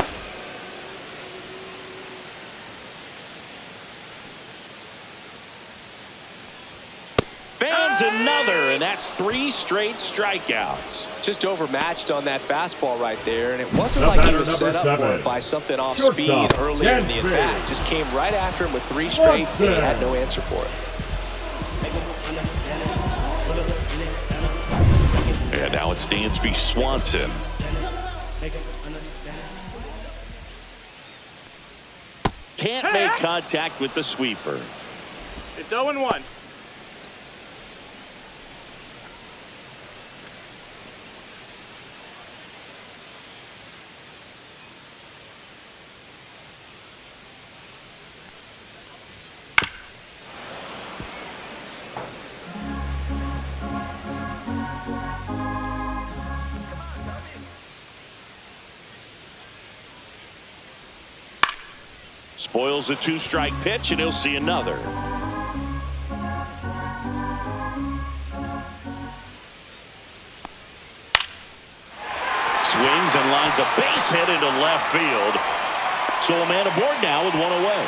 Fans another, and that's 3 straight strikeouts. Just overmatched on that fastball right there, and it wasn't The like he batter, was set number up for 7. it by something off Shortstop, speed earlier in the Dan at-bat. Biggs. Just came right after him with 3 straight, and he had no answer for it. And now it's Dansby Swanson. Can't make contact with the sweeper. It's 0-1. Spoils a 2-strike pitch, and he'll see another. Swings and lines a base hit into left field. So a man aboard now with 1 away.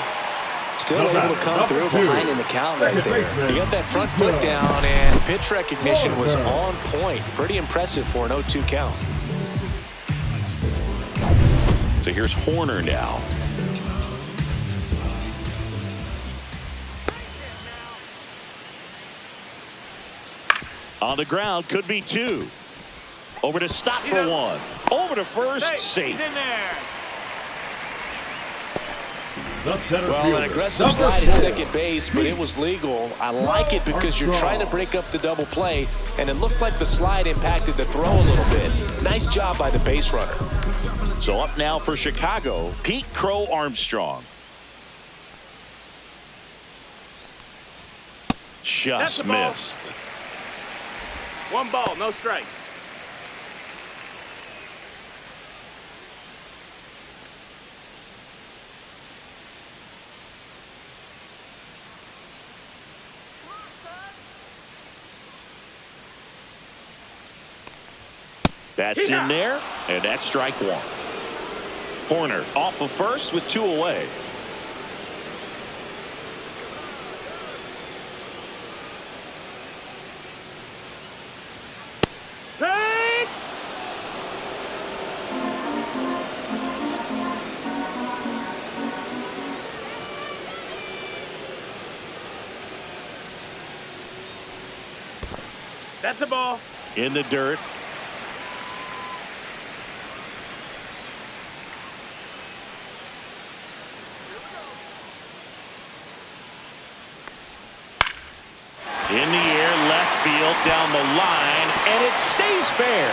Still The able to batter, come number through 2. behind in the count right Second there. baseman, He got that front foot down, and pitch recognition was Walker. on point. Pretty impressive for an 0-2 count. So here's Horner now. On the ground, could be 2. Over to stop for 1. Over to first, Hey, safe. he's in there. The center Well, fielder, an aggressive number slide at 4. second base, but it was legal. I like it because you're trying to break up the double play, and it looked like the slide impacted the throw a little bit. Nice job by the base runner. So up now for Chicago, Pete Crow Armstrong. That's Just the ball. missed. 1 ball, no strikes. That's in there, and that's strike 1. Horner off of first with 2 away. Hey! That's a ball. In the dirt. In the air, left field, down the line, and it stays fair.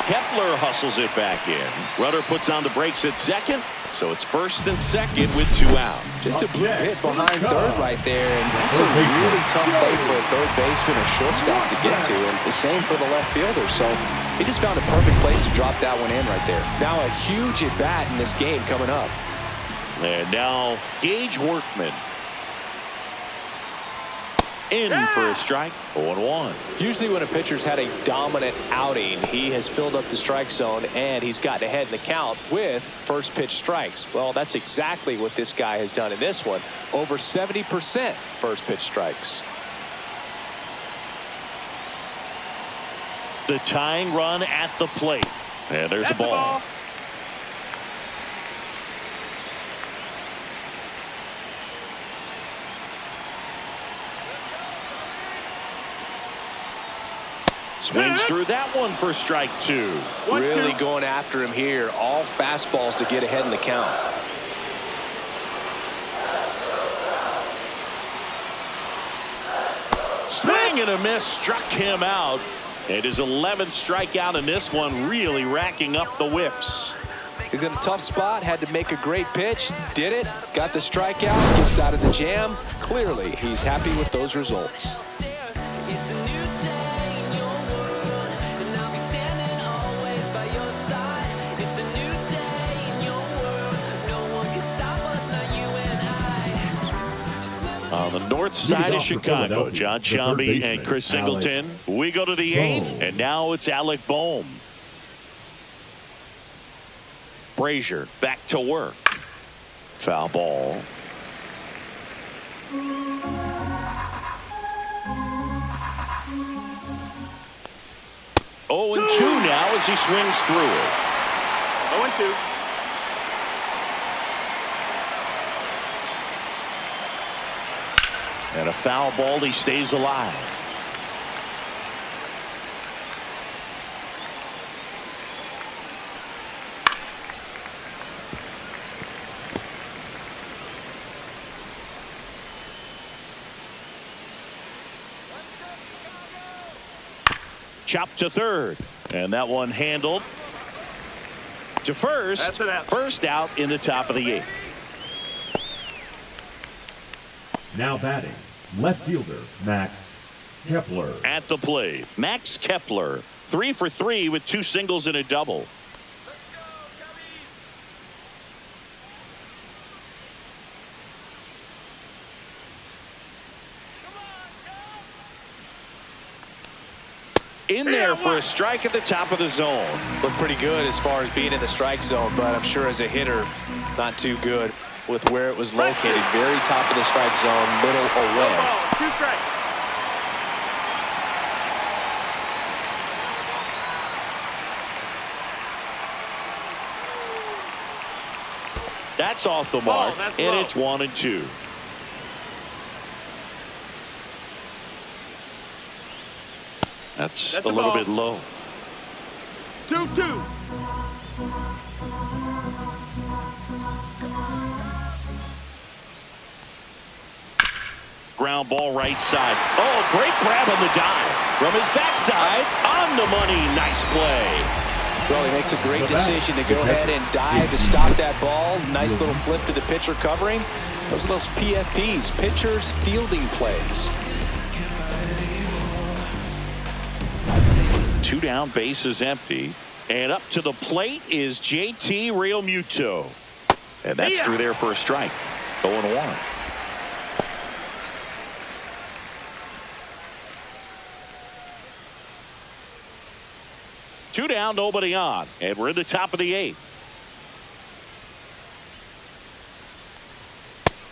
Kepler hustles it back in. Rudder puts on the brakes at second, so it's first and second with 2 out. Just a blue hit behind third right there, and that's a really tough play for a third baseman or shortstop to get to, and the same for the left fielder. So he just found a perfect place to drop that one in right there. Now a huge at bat in this game coming up. And now Gage Workman. In for a strike, 0-1. Usually when a pitcher's had a dominant outing, he has filled up the strike zone and he's gotten ahead in the count with first pitch strikes. Well, that's exactly what this guy has done in this one. Over 70% first pitch strikes. The tying run at the plate. And there's a ball. Swings through that one for strike 2. Really going after him here. All fastballs to get ahead in the count. Swing and a miss, struck him out. It is 11th strikeout in this one, really racking up the whiffs. He's in a tough spot, had to make a great pitch, did it, got the strikeout, gets out of the jam. Clearly, he's happy with those results. On the north side of Chicago, John Sciambi and Chris Singleton. We go to the 8th, and now it's Alec Bohm. Brazier back to work. Foul ball. Oh, and 2 now as he swings through it. 0-2. And a foul ball, he stays alive. Chopped to third, and that one handled to first. That's an out. First out in the top of the 8th. Now batting, left fielder Max Kepler. At the plate, Max Kepler, 3 for 3 with 2 singles and a double. In there for a strike at the top of the zone. Looked pretty good as far as being in the strike zone, but I'm sure as a hitter, not too good with where it was located. Very top of the strike zone, middle away. 2 strikes. That's off the mark, that's and low. it's 1-2. That's a a little ball. bit low. 2-2. Ground ball right side. Oh, great grab on the dive. From his backside, on the money. Nice play. Well, he makes a great decision to go ahead and dive to stop that ball. Nice little flip to the pitcher covering. Those are those PFPs, pitchers fielding plays. 2 down, base is empty. And up to the plate is JT Realmuto. And that's through there for a strike. 0-1. Two down, nobody on. And we're in the top of the 8th.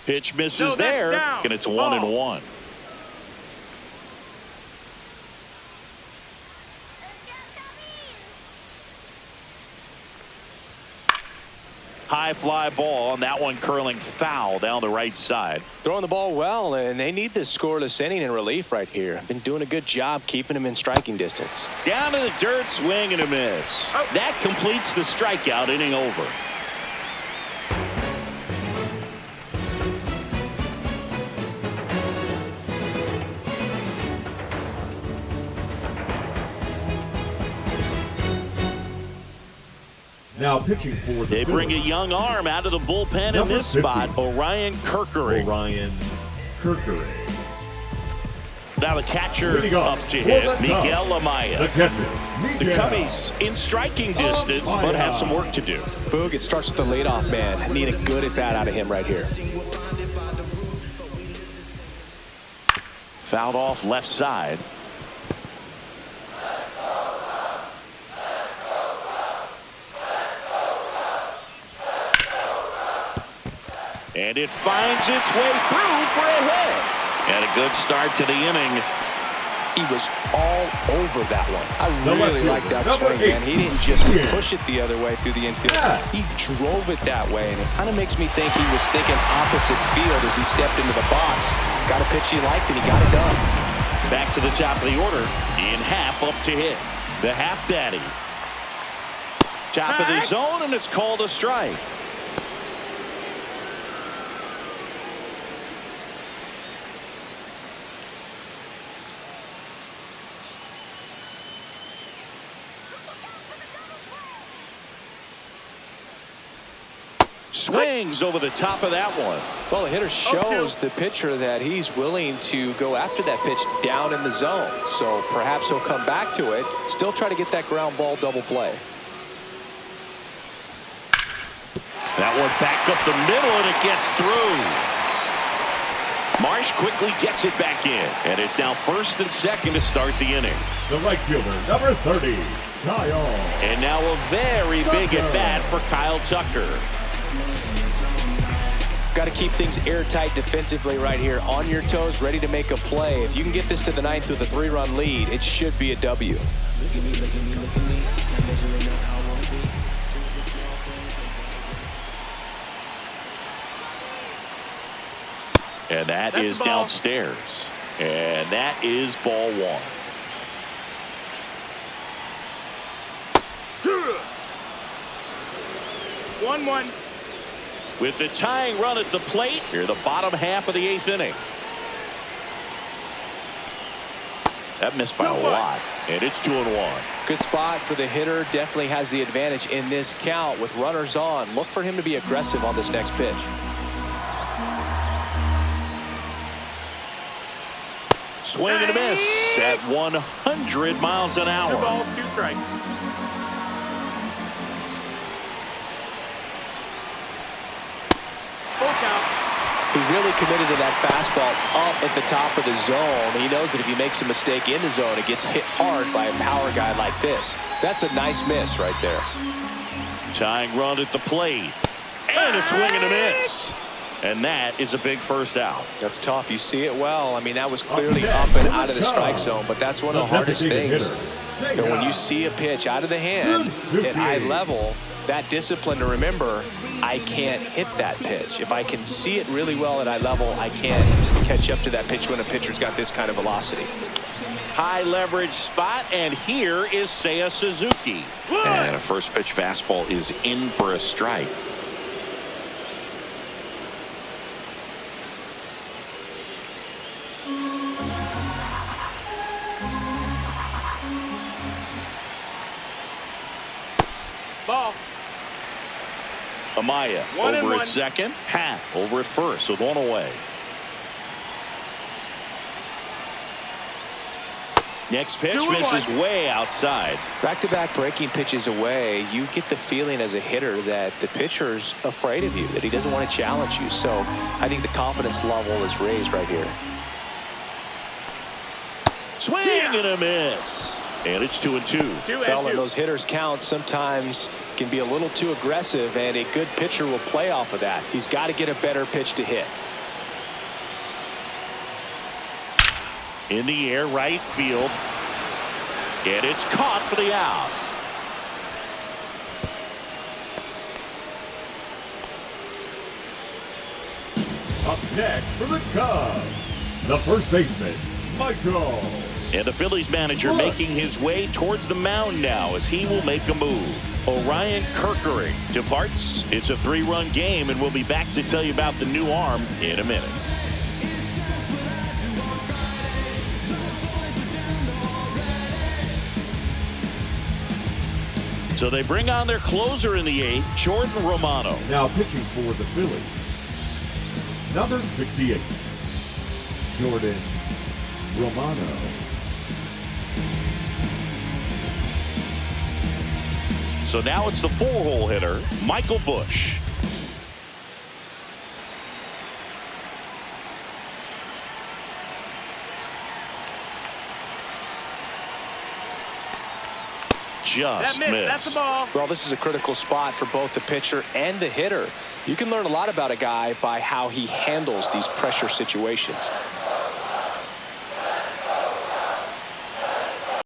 Pitch misses there. Down. And it's 1-1. High fly ball, and that one curling foul down the right side. Throwing the ball well, and they need this scoreless inning in relief right here. Been doing a good job keeping him in striking distance. Down to the dirt, swing and a miss. That completes the strikeout, inning over. Now pitching for the They bring a young arm out of the bullpen in this spot, Orion Kerkering. Orion Kerkering. Now the catcher up to hit, Miguel Amaya. The catcher, The Cubbies in striking distance, but have some work to do. Boog, it starts with the leadoff man. Need a good at bat out of him right here. Fouled off left side. And it finds its way through for a hit. And a good start to the inning. He was all over that one. I really like that swing, man. He didn't just push it the other way through the infield. He drove it that way, and it kind of makes me think he was thinking opposite field as he stepped into the box. Got a pitch he liked, and he got it done. Back to the top of the order. In half up to hit. The half daddy. Top of the zone, and it's called a strike. Swings over the top of that one. Well, the hitter shows the pitcher that he's willing to go after that pitch down in the zone. So perhaps he'll come back to it. Still try to get that ground ball double play. That one back up the middle, and it gets through. Marsh quickly gets it back in. And it's now first and second to start the inning. The right fielder, number 30, Kyle. And now a very big at bat for Kyle Tucker. Got to keep things airtight defensively right here. On your toes, ready to make a play. If you can get this to the 9th with a 3-run lead, it should be a W. And that's is downstairs. And that is ball 1. 1-1. With the tying run at the plate, here the bottom half of the 8th inning. That missed by a lot, and it's 2-1. Good spot for the hitter. Definitely has the advantage in this count with runners on. Look for him to be aggressive on this next pitch. Swing and a miss at 100 miles an hour. 2 balls, 2 strikes. He really committed to that fastball up at the top of the zone. He knows that if he makes a mistake in the zone, it gets hit hard by a power guy like this. That's a nice miss right there. Tying run at the plate. And a swing and a miss. And that is a big first out. That's tough. You see it well. I mean, that was clearly up and out of the strike zone, but that's one of the hardest things. And when you see a pitch out of the hand at eye level, that discipline to remember, I can't hit that pitch. If I can see it really well at eye level, I can't catch up to that pitch when a pitcher's got this kind of velocity. high leverage spot, and here is Seiya Suzuki. And a first pitch fastball is in for a strike. Ball. Amaya One and over one. at second. Hat over at first with one away. Next pitch 2-1. misses way outside. Back-to-back breaking pitches away, you get the feeling as a hitter that the pitcher's afraid of you, that he doesn't want to challenge you. So I think the confidence level is raised right here. Swing and a miss. And it's 2-2. Well, and those hitters count sometimes can be a little too aggressive, and a good pitcher will play off of that. He's got to get a better pitch to hit. In the air, right field. And it's caught for the out. Up next for the Cubs, the first baseman, Michael. And the Phillies manager making his way towards the mound now as he will make a move. Orion Kerkering departs. It's a 3-run game, and we'll be back to tell you about the new arm in a minute. So they bring on their closer in the 8th, Jordan Romano. Now pitching for the Phillies, number 68, Jordan Romano. So now it's the 4-hole hitter, Michael Busch. Just missed. That's the ball. Well, this is a critical spot for both the pitcher and the hitter. You can learn a lot about a guy by how he handles these pressure situations.